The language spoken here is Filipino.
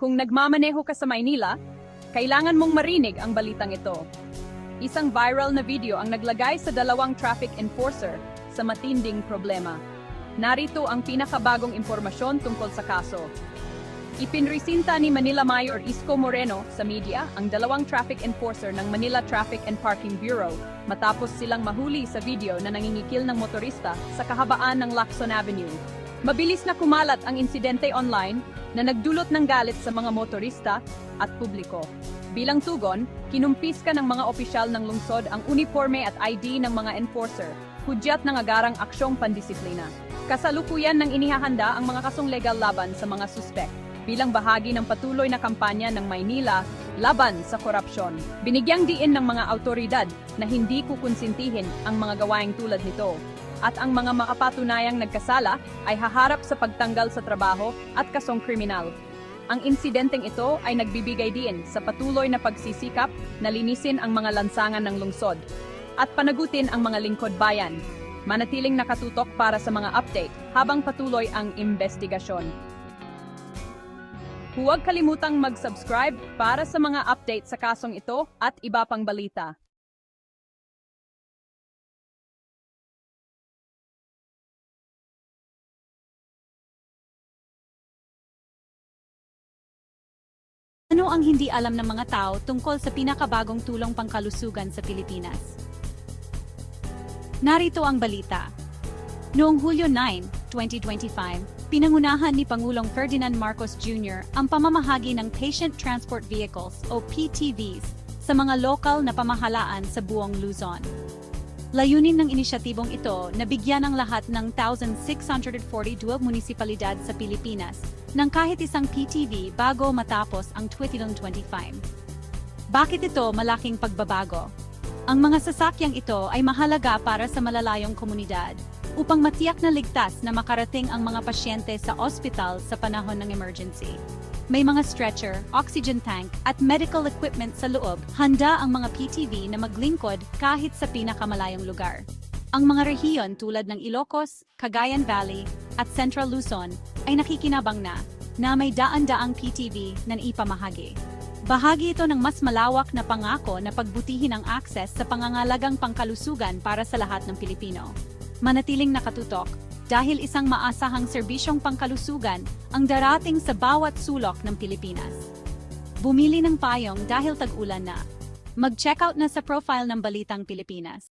Kung nagmamaneho ka sa Maynila, kailangan mong marinig ang balitang ito. Isang viral na video ang naglagay sa dalawang traffic enforcer sa matinding problema. Narito ang pinakabagong impormasyon tungkol sa kaso. Ipinresinta ni Manila Mayor Isko Moreno sa media ang dalawang traffic enforcer ng Manila Traffic and Parking Bureau matapos silang mahuli sa video na nangingikil ng motorista sa kahabaan ng Lacson Avenue. Mabilis na kumalat ang insidente online na nagdulot ng galit sa mga motorista at publiko. Bilang tugon, kinumpiska ng mga opisyal ng lungsod ang uniforme at ID ng mga enforcer, hudyat ng agarang aksyong pandisiplina. Kasalukuyan ng inihahanda ang mga kasong legal laban sa mga suspek, bilang bahagi ng patuloy na kampanya ng Maynila laban sa korupsyon. Binigyang diin ng mga autoridad na hindi kukonsintihin ang mga gawaing tulad nito, at ang mga makapatunayang nagkasala ay haharap sa pagtanggal sa trabaho at kasong kriminal. Ang insidenteng ito ay nagbibigay diin sa patuloy na pagsisikap na linisin ang mga lansangan ng lungsod at panagutin ang mga lingkod bayan. Manatiling nakatutok para sa mga update habang patuloy ang investigasyon. Huwag kalimutang mag-subscribe para sa mga update sa kasong ito at iba pang balita. Ano ang hindi alam ng mga tao tungkol sa pinakabagong tulong pangkalusugan sa Pilipinas? Narito ang balita. Noong Hulyo 9, 2025, pinangunahan ni Pangulong Ferdinand Marcos Jr. ang pamamahagi ng Patient Transport Vehicles o PTVs sa mga lokal na pamahalaan sa buong Luzon. Layunin ng inisyatibong ito na bigyan ang lahat ng 1,642 munisipalidad sa Pilipinas ng kahit isang PTV bago matapos ang 2025. Bakit ito malaking pagbabago? Ang mga sasakyang ito ay mahalaga para sa malalayong komunidad upang matiyak na ligtas na makarating ang mga pasyente sa ospital sa panahon ng emergency. May mga stretcher, oxygen tank, at medical equipment sa loob. Handa ang mga PTV na maglingkod kahit sa pinakamalayong lugar. Ang mga rehiyon tulad ng Ilocos, Cagayan Valley, at Central Luzon ay nakikinabang na may daan-daang PTV na ipamahagi. Bahagi ito ng mas malawak na pangako na pagbutihin ang akses sa pangangalagang pangkalusugan para sa lahat ng Pilipino. Manatiling nakatutok dahil isang maasahang serbisyong pangkalusugan ang darating sa bawat sulok ng Pilipinas. Bumili ng payong dahil tag-ulan na. Mag-check out na sa profile ng Balitang Pilipinas.